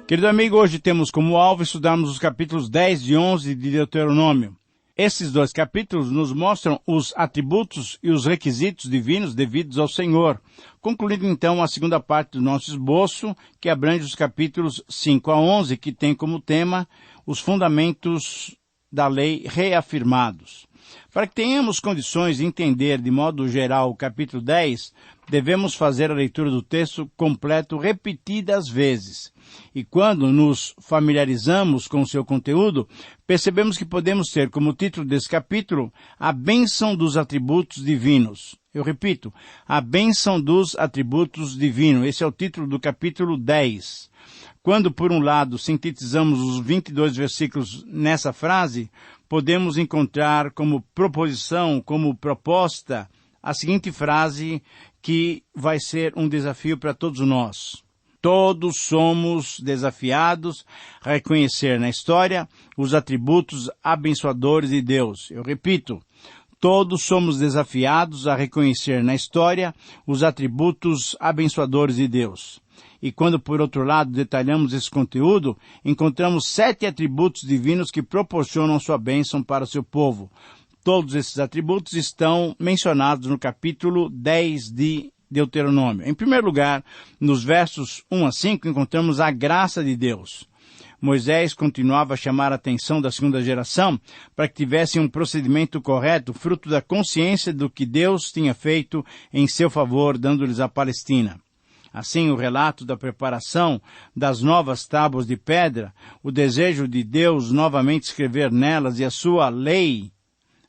Querido amigo, hoje temos como alvo estudarmos os capítulos 10 e 11 de Deuteronômio. Esses dois capítulos nos mostram os atributos e os requisitos divinos devidos ao Senhor, concluindo então a segunda parte do nosso esboço, que abrange os capítulos 5 a 11, que tem como tema os fundamentos da lei reafirmados. Para que tenhamos condições de entender de modo geral o capítulo 10, devemos fazer a leitura do texto completo repetidas vezes. E quando nos familiarizamos com o seu conteúdo, percebemos que podemos ter como título desse capítulo a bênção dos atributos divinos. Eu repito, a bênção dos atributos divinos. Esse é o título do capítulo 10. Quando, por um lado, sintetizamos os 22 versículos nessa frase, podemos encontrar como proposição, como proposta, a seguinte frase que vai ser um desafio para todos nós. Todos somos desafiados a reconhecer na história os atributos abençoadores de Deus. Eu repito, todos somos desafiados a reconhecer na história os atributos abençoadores de Deus. E quando, por outro lado, detalhamos esse conteúdo, encontramos 7 atributos divinos que proporcionam sua bênção para o seu povo. Todos esses atributos estão mencionados no capítulo 10 de Deuteronômio. Em primeiro lugar, nos versos 1 a 5, encontramos a graça de Deus. Moisés continuava a chamar a atenção da segunda geração para que tivessem um procedimento correto, fruto da consciência do que Deus tinha feito em seu favor, dando-lhes a Palestina. Assim, o relato da preparação das novas tábuas de pedra, o desejo de Deus novamente escrever nelas e a sua lei,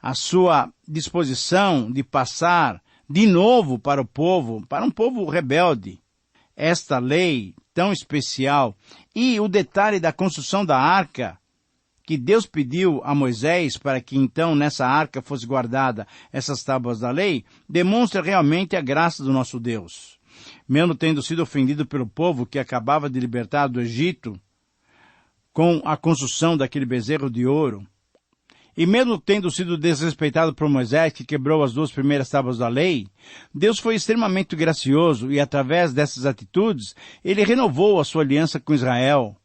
a sua disposição de passar de novo para um povo rebelde, esta lei tão especial, e o detalhe da construção da arca, que Deus pediu a Moisés para que então nessa arca fosse guardada essas tábuas da lei, demonstra realmente a graça do nosso Deus. Mesmo tendo sido ofendido pelo povo que acabava de libertar do Egito, com a construção daquele bezerro de ouro, e mesmo tendo sido desrespeitado por Moisés, que quebrou as 2 primeiras tábuas da lei, Deus foi extremamente gracioso e, através dessas atitudes, Ele renovou a sua aliança com Israel.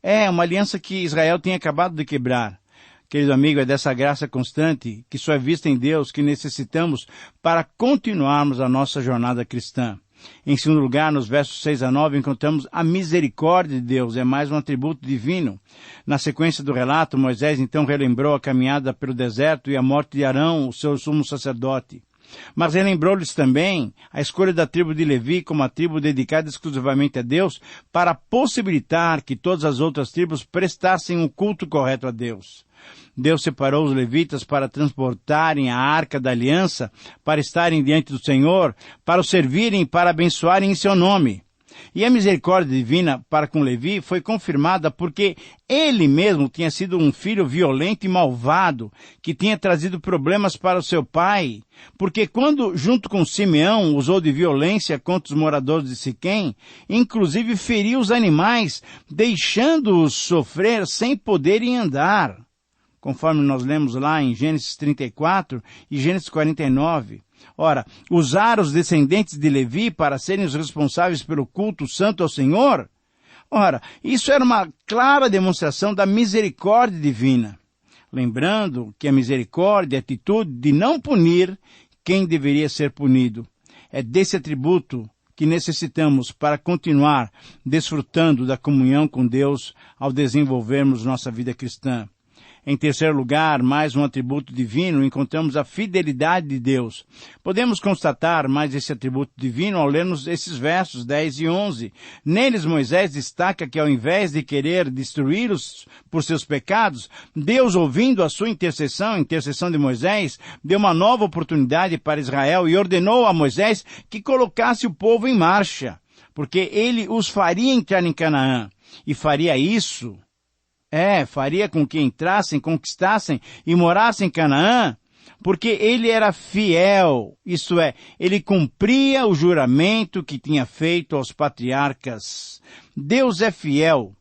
É uma aliança que Israel tinha acabado de quebrar. Querido amigo, é dessa graça constante que só é vista em Deus que necessitamos para continuarmos a nossa jornada cristã. Em segundo lugar, nos versos 6 a 9, encontramos a misericórdia de Deus, é mais um atributo divino. Na sequência do relato, Moisés então relembrou a caminhada pelo deserto e a morte de Arão, o seu sumo sacerdote. Mas relembrou-lhes também a escolha da tribo de Levi como a tribo dedicada exclusivamente a Deus para possibilitar que todas as outras tribos prestassem um culto correto a Deus. Deus separou os levitas para transportarem a arca da aliança, para estarem diante do Senhor, para o servirem e para abençoarem em seu nome. E a misericórdia divina para com Levi foi confirmada porque ele mesmo tinha sido um filho violento e malvado, que tinha trazido problemas para o seu pai, porque quando, junto com Simeão, usou de violência contra os moradores de Siquém, inclusive feriu os animais, deixando-os sofrer sem poderem andar, conforme nós lemos lá em Gênesis 34 e Gênesis 49. Ora, usar os descendentes de Levi para serem os responsáveis pelo culto santo ao Senhor? Ora, isso era uma clara demonstração da misericórdia divina. Lembrando que a misericórdia é a atitude de não punir quem deveria ser punido. É desse atributo que necessitamos para continuar desfrutando da comunhão com Deus ao desenvolvermos nossa vida cristã. Em terceiro lugar, mais um atributo divino, encontramos a fidelidade de Deus. Podemos constatar mais esse atributo divino ao lermos esses versos 10 e 11. Neles, Moisés destaca que ao invés de querer destruí-los por seus pecados, Deus, ouvindo a sua intercessão, a intercessão de Moisés, deu uma nova oportunidade para Israel e ordenou a Moisés que colocasse o povo em marcha, porque ele os faria entrar em Canaã. E faria isso... faria com que entrassem, conquistassem e morassem em Canaã, porque ele era fiel, isto é, ele cumpria o juramento que tinha feito aos patriarcas. Deus é fiel,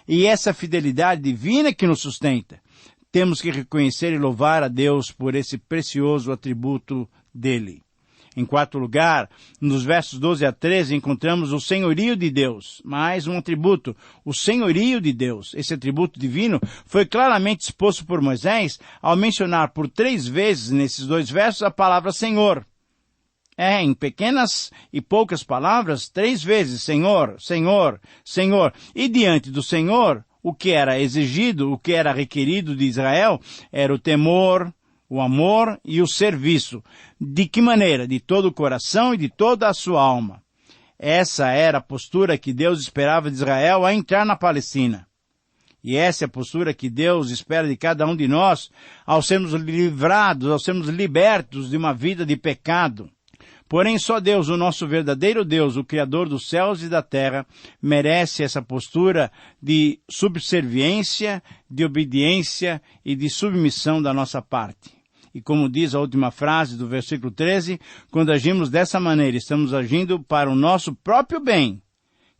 e essa fidelidade divina que nos sustenta. Temos que reconhecer e louvar a Deus por esse precioso atributo dele. Em quarto lugar, nos versos 12 a 13, encontramos o senhorio de Deus. Mais um atributo, o senhorio de Deus. Esse atributo divino foi claramente exposto por Moisés ao mencionar por 3 vezes nesses 2 versos a palavra Senhor. Em pequenas e poucas palavras, 3 vezes, Senhor, Senhor, Senhor. E diante do Senhor, o que era exigido, o que era requerido de Israel, era o temor, o amor e o serviço. De que maneira? De todo o coração e de toda a sua alma. Essa era a postura que Deus esperava de Israel a entrar na Palestina. E essa é a postura que Deus espera de cada um de nós ao sermos livrados, ao sermos libertos de uma vida de pecado. Porém, só Deus, o nosso verdadeiro Deus, o Criador dos céus e da terra, merece essa postura de subserviência, de obediência e de submissão da nossa parte. E como diz a última frase do versículo 13, quando agimos dessa maneira, estamos agindo para o nosso próprio bem.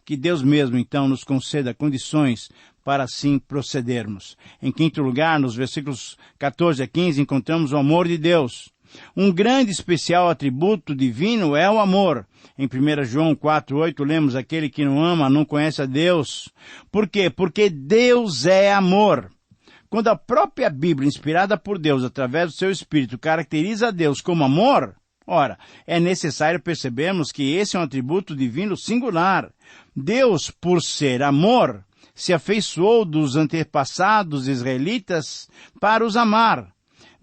Que Deus mesmo, então, nos conceda condições para assim procedermos. Em quinto lugar, nos versículos 14 a 15, encontramos o amor de Deus. Um grande especial atributo divino é o amor. Em 1 João 4:8 lemos: aquele que não ama não conhece a Deus. Por quê? Porque Deus é amor. Quando a própria Bíblia, inspirada por Deus através do seu Espírito, caracteriza a Deus como amor, ora, é necessário percebermos que esse é um atributo divino singular. Deus, por ser amor, se afeiçoou dos antepassados israelitas para os amar.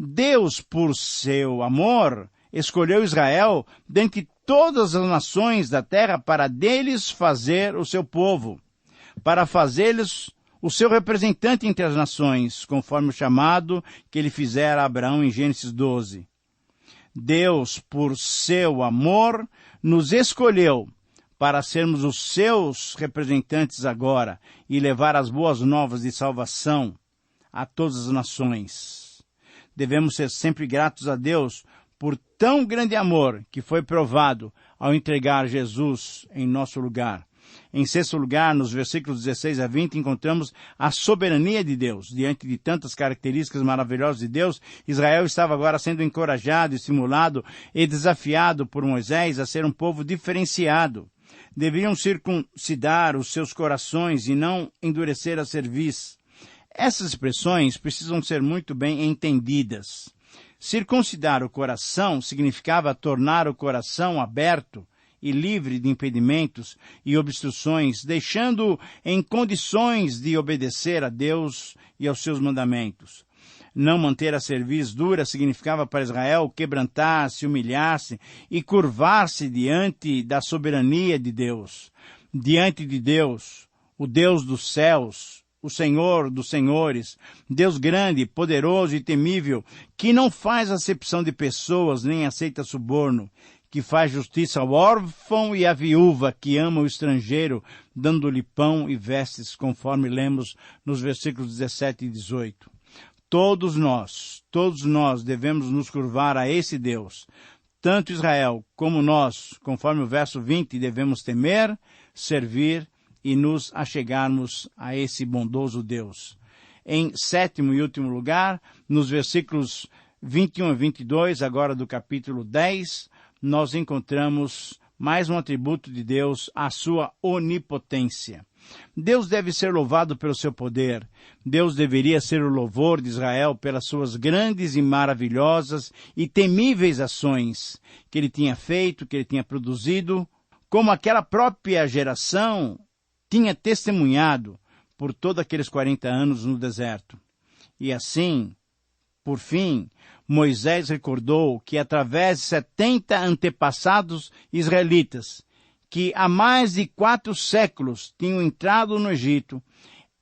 Deus, por seu amor, escolheu Israel dentre todas as nações da terra para deles fazer o seu povo, para fazê-los o seu representante entre as nações, conforme o chamado que ele fizera a Abraão em Gênesis 12. Deus, por seu amor, nos escolheu para sermos os seus representantes agora e levar as boas novas de salvação a todas as nações. Devemos ser sempre gratos a Deus por tão grande amor que foi provado ao entregar Jesus em nosso lugar. Em sexto lugar, nos versículos 16 a 20, encontramos a soberania de Deus. Diante de tantas características maravilhosas de Deus, Israel estava agora sendo encorajado, estimulado e desafiado por Moisés a ser um povo diferenciado. Deveriam circuncidar os seus corações e não endurecer a cerviz. Essas expressões precisam ser muito bem entendidas. Circuncidar o coração significava tornar o coração aberto e livre de impedimentos e obstruções, deixando-o em condições de obedecer a Deus e aos seus mandamentos. Não manter a cerviz dura significava para Israel quebrantar-se, humilhar-se e curvar-se diante da soberania de Deus. Diante de Deus, o Deus dos céus, o Senhor dos senhores, Deus grande, poderoso e temível, que não faz acepção de pessoas nem aceita suborno, que faz justiça ao órfão e à viúva, que ama o estrangeiro, dando-lhe pão e vestes, conforme lemos nos versículos 17 e 18. Todos nós devemos nos curvar a esse Deus. Tanto Israel como nós, conforme o verso 20, devemos temer, servir e nos achegarmos a esse bondoso Deus. Em sétimo e último lugar, nos versículos 21 a 22, agora do capítulo 10, nós encontramos mais um atributo de Deus, a sua onipotência. Deus deve ser louvado pelo seu poder. Deus deveria ser o louvor de Israel pelas suas grandes e maravilhosas e temíveis ações que ele tinha feito, que ele tinha produzido, como aquela própria geração tinha testemunhado por todos aqueles 40 anos no deserto. E assim, por fim, Moisés recordou que através de 70 antepassados israelitas, que há mais de 4 séculos tinham entrado no Egito,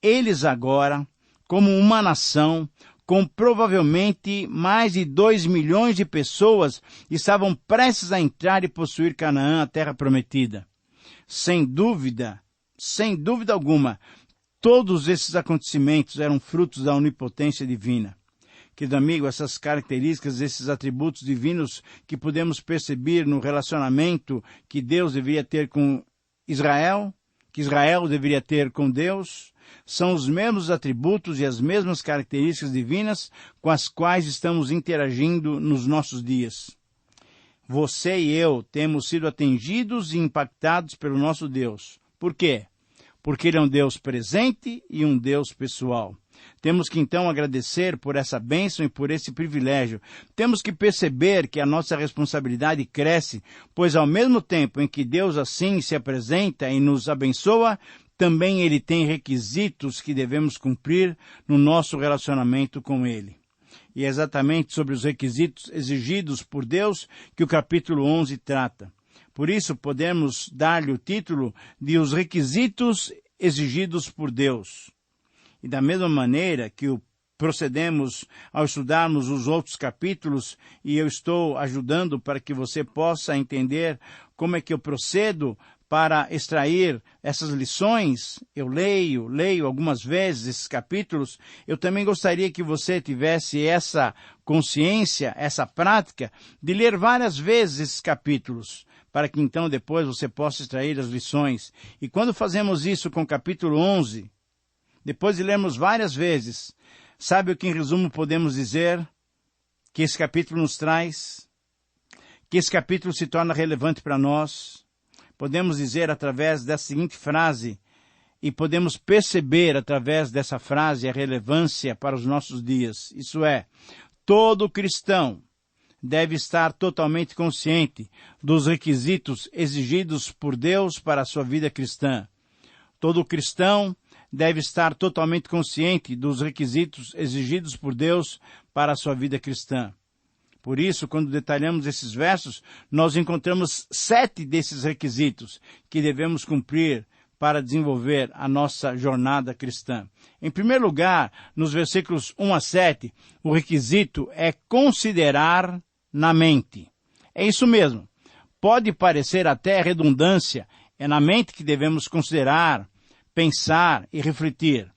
eles agora, como uma nação, com provavelmente mais de 2 milhões de pessoas, estavam prestes a entrar e possuir Canaã, a terra prometida. Sem dúvida alguma, todos esses acontecimentos eram frutos da onipotência divina. Querido amigo, essas características, esses atributos divinos que podemos perceber no relacionamento que Deus deveria ter com Israel, que Israel deveria ter com Deus, são os mesmos atributos e as mesmas características divinas com as quais estamos interagindo nos nossos dias. você e eu temos sido atingidos e impactados pelo nosso Deus. Por quê? Porque Ele é um Deus presente e um Deus pessoal. Temos que então agradecer por essa bênção e por esse privilégio. Temos que perceber que a nossa responsabilidade cresce, pois ao mesmo tempo em que Deus assim se apresenta e nos abençoa, também Ele tem requisitos que devemos cumprir no nosso relacionamento com Ele. E é exatamente sobre os requisitos exigidos por Deus que o capítulo 11 trata. Por isso, podemos dar-lhe o título de Os Requisitos Exigidos por Deus. E da mesma maneira que procedemos ao estudarmos os outros capítulos, e eu estou ajudando para que você possa entender como é que eu procedo para extrair essas lições, eu leio algumas vezes esses capítulos, eu também gostaria que você tivesse essa consciência, essa prática, de ler várias vezes esses capítulos, para que então depois você possa extrair as lições. E quando fazemos isso com o capítulo 11, depois de lermos várias vezes, sabe o que em resumo podemos dizer que esse capítulo nos traz? Que esse capítulo se torna relevante para nós? Podemos dizer através dessa seguinte frase, e podemos perceber através dessa frase a relevância para os nossos dias. Isso é, todo cristão deve estar totalmente consciente dos requisitos exigidos por Deus para a sua vida cristã. Todo cristão deve estar totalmente consciente dos requisitos exigidos por Deus para a sua vida cristã. Por isso, quando detalhamos esses versos, nós encontramos 7 desses requisitos que devemos cumprir para desenvolver a nossa jornada cristã. Em primeiro lugar, nos versículos 1 a 7, o requisito é considerar na mente. É isso mesmo. Pode parecer até redundância, é na mente que devemos considerar, pensar e refletir.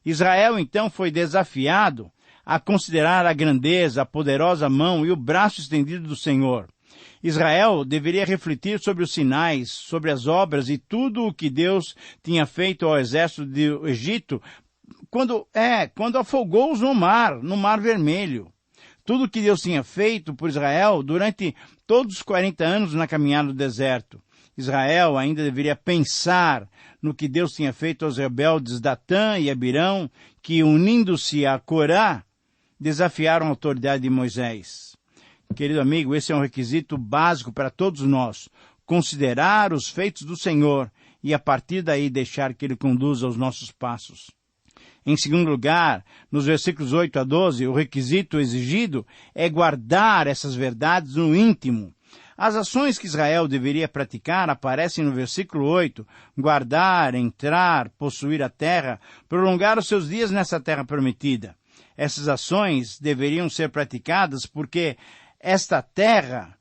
Israel, então, foi desafiado a considerar a grandeza, a poderosa mão e o braço estendido do Senhor. Israel deveria refletir sobre os sinais, sobre as obras e tudo o que Deus tinha feito ao exército do Egito quando afogou-os no Mar Vermelho. Tudo o que Deus tinha feito por Israel durante todos os 40 anos na caminhada do deserto. Israel ainda deveria pensar no que Deus tinha feito aos rebeldes Datã e Abirão, que, unindo-se a Corá, desafiaram a autoridade de Moisés. Querido amigo, esse é um requisito básico para todos nós, considerar os feitos do Senhor e a partir daí deixar que Ele conduza os nossos passos. Em segundo lugar, nos versículos 8 a 12, o requisito exigido é guardar essas verdades no íntimo. As ações que Israel deveria praticar aparecem no versículo 8, guardar, entrar, possuir a terra, prolongar os seus dias nessa terra prometida. Essas ações deveriam ser praticadas porque esta terra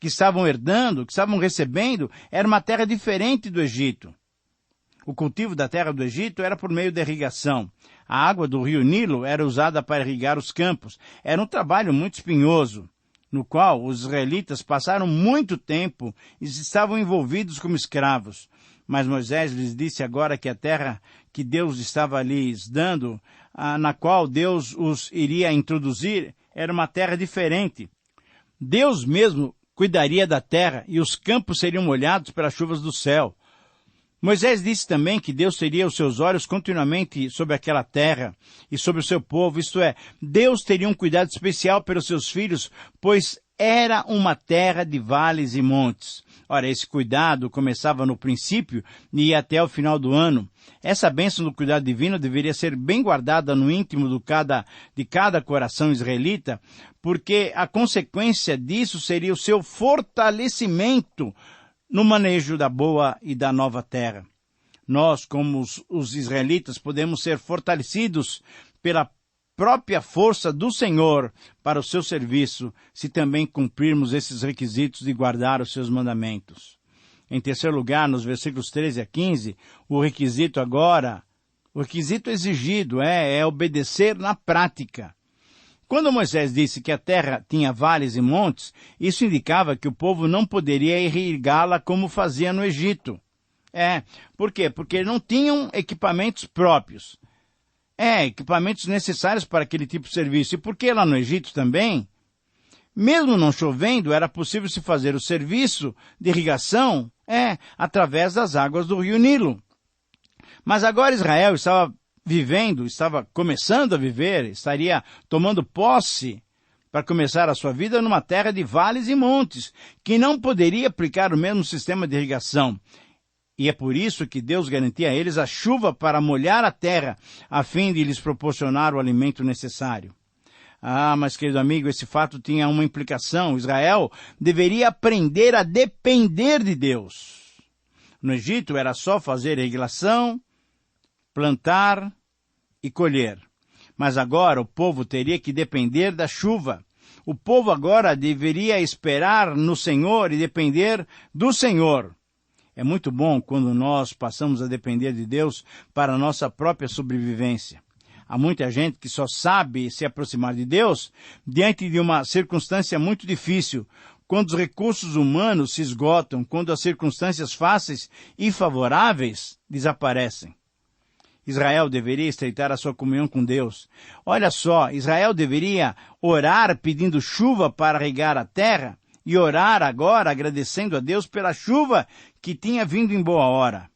que estavam herdando, que estavam recebendo, era uma terra diferente do Egito. O cultivo da terra do Egito era por meio da irrigação. A água do rio Nilo era usada para irrigar os campos. Era um trabalho muito espinhoso, no qual os israelitas passaram muito tempo e estavam envolvidos como escravos. Mas Moisés lhes disse agora que a terra que Deus estava lhes dando, na qual Deus os iria introduzir, era uma terra diferente. Deus mesmo cuidaria da terra e os campos seriam molhados pelas chuvas do céu. Moisés disse também que Deus teria os seus olhos continuamente sobre aquela terra e sobre o seu povo, isto é, Deus teria um cuidado especial pelos seus filhos, pois era uma terra de vales e montes. Ora, esse cuidado começava no princípio e ia até o final do ano. Essa bênção do cuidado divino deveria ser bem guardada no íntimo de cada coração israelita, porque a consequência disso seria o seu fortalecimento no manejo da boa e da nova terra. Nós, como os israelitas, podemos ser fortalecidos pela própria força do Senhor para o seu serviço, se também cumprirmos esses requisitos de guardar os seus mandamentos. Em terceiro lugar, nos versículos 13 a 15, o requisito exigido é obedecer na prática. Quando Moisés disse que a terra tinha vales e montes, isso indicava que o povo não poderia irrigá-la como fazia no Egito. Por quê? Porque não tinham equipamentos próprios. Equipamentos necessários para aquele tipo de serviço. E por que lá no Egito também? Mesmo não chovendo, era possível se fazer o serviço de irrigação, através das águas do rio Nilo. Mas agora Israel estava começando a viver, estaria tomando posse para começar a sua vida numa terra de vales e montes, que não poderia aplicar o mesmo sistema de irrigação. E é por isso que Deus garantia a eles a chuva para molhar a terra, a fim de lhes proporcionar o alimento necessário. Mas querido amigo, esse fato tinha uma implicação. Israel deveria aprender a depender de Deus. No Egito era só fazer irrigação, plantar e colher. Mas agora o povo teria que depender da chuva. O povo agora deveria esperar no Senhor e depender do Senhor. É muito bom quando nós passamos a depender de Deus para a nossa própria sobrevivência. Há muita gente que só sabe se aproximar de Deus diante de uma circunstância muito difícil, quando os recursos humanos se esgotam, quando as circunstâncias fáceis e favoráveis desaparecem. Israel deveria estreitar a sua comunhão com Deus. Olha só, Israel deveria orar pedindo chuva para regar a terra e orar agora agradecendo a Deus pela chuva que tinha vindo em boa hora.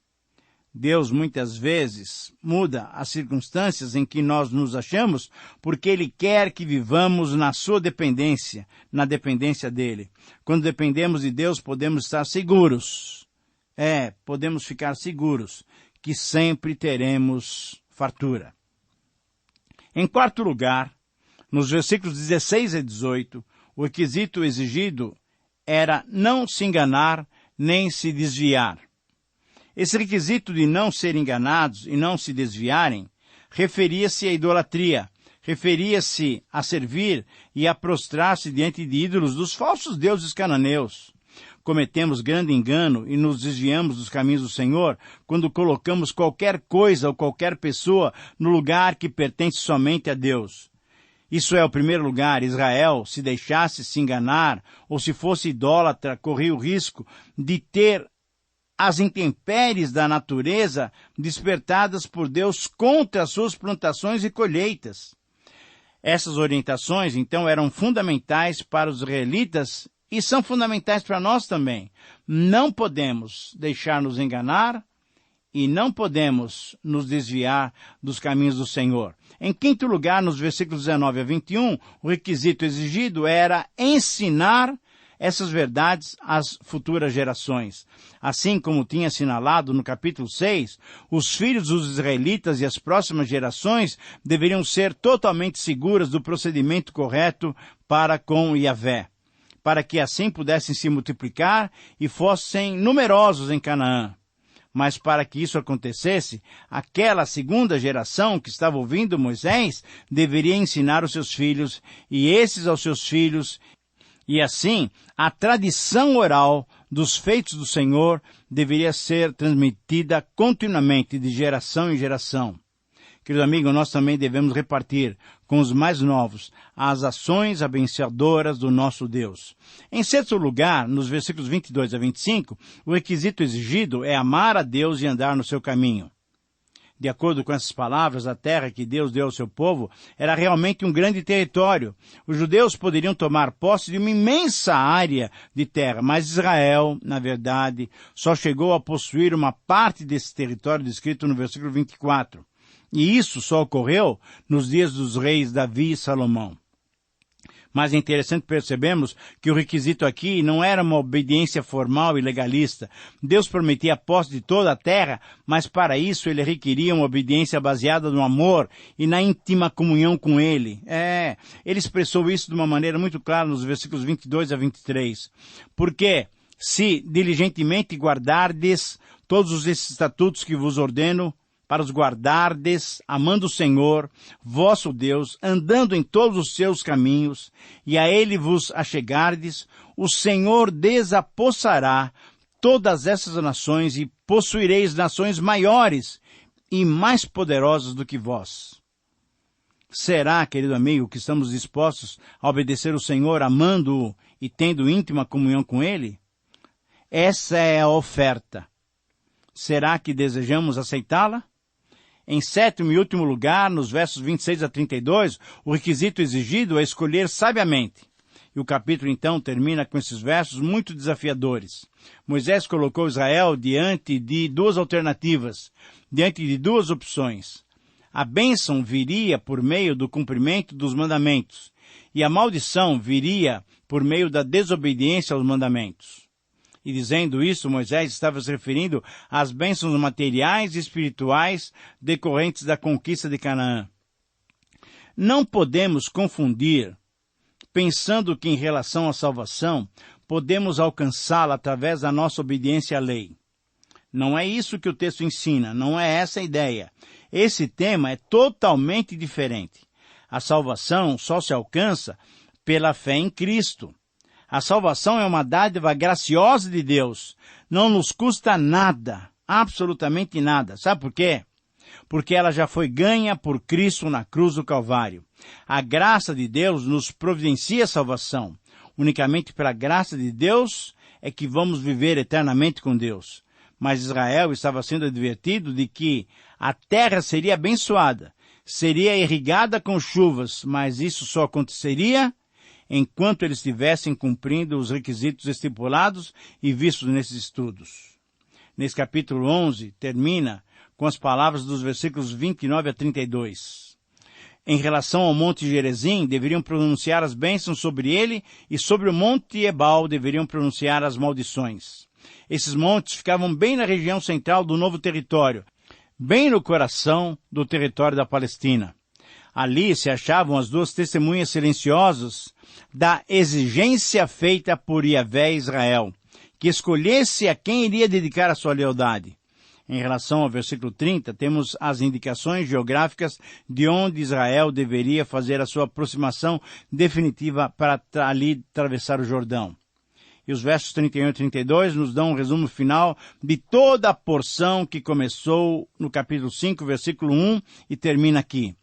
Deus muitas vezes muda as circunstâncias em que nós nos achamos porque Ele quer que vivamos na sua dependência, na dependência dEle. Quando dependemos de Deus, podemos estar seguros. Podemos ficar seguros que sempre teremos fartura. Em quarto lugar, nos versículos 16 e 18, o requisito exigido era não se enganar nem se desviar. Esse requisito de não serem enganados e não se desviarem referia-se à idolatria, referia-se a servir e a prostrar-se diante de ídolos dos falsos deuses cananeus. Cometemos grande engano e nos desviamos dos caminhos do Senhor quando colocamos qualquer coisa ou qualquer pessoa no lugar que pertence somente a Deus. Isso é, o primeiro lugar, Israel, se deixasse se enganar ou se fosse idólatra, corria o risco de ter as intempéries da natureza despertadas por Deus contra as suas plantações e colheitas. Essas orientações, então, eram fundamentais para os israelitas e são fundamentais para nós também. Não podemos deixar-nos enganar e não podemos nos desviar dos caminhos do Senhor. Em quinto lugar, nos versículos 19 a 21, o requisito exigido era ensinar essas verdades às futuras gerações. Assim como tinha assinalado no capítulo 6, os filhos dos israelitas e as próximas gerações deveriam ser totalmente seguras do procedimento correto para com Yahvé, para que assim pudessem se multiplicar e fossem numerosos em Canaã. Mas para que isso acontecesse, aquela segunda geração que estava ouvindo Moisés deveria ensinar os seus filhos, e esses aos seus filhos. E assim, a tradição oral dos feitos do Senhor deveria ser transmitida continuamente de geração em geração. Querido amigo, nós também devemos repartir com os mais novos as ações abençoadoras do nosso Deus. Em sexto lugar, nos versículos 22 a 25, o requisito exigido é amar a Deus e andar no seu caminho. De acordo com essas palavras, a terra que Deus deu ao seu povo era realmente um grande território. Os judeus poderiam tomar posse de uma imensa área de terra, mas Israel, na verdade, só chegou a possuir uma parte desse território descrito no versículo 24. E isso só ocorreu nos dias dos reis Davi e Salomão. Mas é interessante percebermos que o requisito aqui não era uma obediência formal e legalista. Deus prometia a posse de toda a terra, mas para isso ele requeria uma obediência baseada no amor e na íntima comunhão com ele. Ele expressou isso de uma maneira muito clara nos versículos 22 a 23. Porque se diligentemente guardardes todos esses estatutos que vos ordeno, para os guardardes, amando o Senhor, vosso Deus, andando em todos os seus caminhos, e a Ele vos achegardes, o Senhor desapossará todas essas nações e possuireis nações maiores e mais poderosas do que vós. Será, querido amigo, que estamos dispostos a obedecer o Senhor, amando-o e tendo íntima comunhão com Ele? Essa é a oferta. Será que desejamos aceitá-la? Em sétimo e último lugar, nos versos 26 a 32, o requisito exigido é escolher sabiamente. E o capítulo, então, termina com esses versos muito desafiadores. Moisés colocou Israel diante de duas alternativas, diante de duas opções. A bênção viria por meio do cumprimento dos mandamentos, e a maldição viria por meio da desobediência aos mandamentos. E dizendo isso, Moisés estava se referindo às bênçãos materiais e espirituais decorrentes da conquista de Canaã. Não podemos confundir, pensando que em relação à salvação, podemos alcançá-la através da nossa obediência à lei. Não é isso que o texto ensina, não é essa a ideia. Esse tema é totalmente diferente. A salvação só se alcança pela fé em Cristo. A salvação é uma dádiva graciosa de Deus. Não nos custa nada, absolutamente nada. Sabe por quê? Porque ela já foi ganha por Cristo na cruz do Calvário. A graça de Deus nos providencia a salvação. Unicamente pela graça de Deus é que vamos viver eternamente com Deus. Mas Israel estava sendo advertido de que a terra seria abençoada, seria irrigada com chuvas, mas isso só aconteceria enquanto eles estivessem cumprindo os requisitos estipulados e vistos nesses estudos. Nesse capítulo 11, termina com as palavras dos versículos 29 a 32. Em relação ao monte Gerizim, deveriam pronunciar as bênçãos sobre ele, e sobre o monte Ebal deveriam pronunciar as maldições. Esses montes ficavam bem na região central do novo território, bem no coração do território da Palestina. Ali se achavam as duas testemunhas silenciosas da exigência feita por Yahvé Israel, que escolhesse a quem iria dedicar a sua lealdade. Em relação ao versículo 30, temos as indicações geográficas de onde Israel deveria fazer a sua aproximação definitiva para ali atravessar o Jordão. E os versos 31 e 32 nos dão um resumo final de toda a porção que começou no capítulo 5, versículo 1 e termina aqui.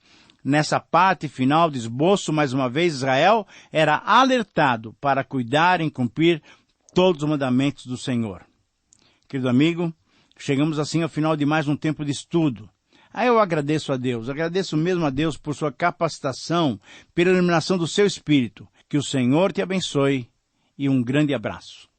Nessa parte final de esboço, mais uma vez, Israel era alertado para cuidar em cumprir todos os mandamentos do Senhor. Querido amigo, chegamos assim ao final de mais um tempo de estudo. Eu agradeço a Deus, agradeço mesmo a Deus por sua capacitação, pela iluminação do seu espírito. Que o Senhor te abençoe e um grande abraço.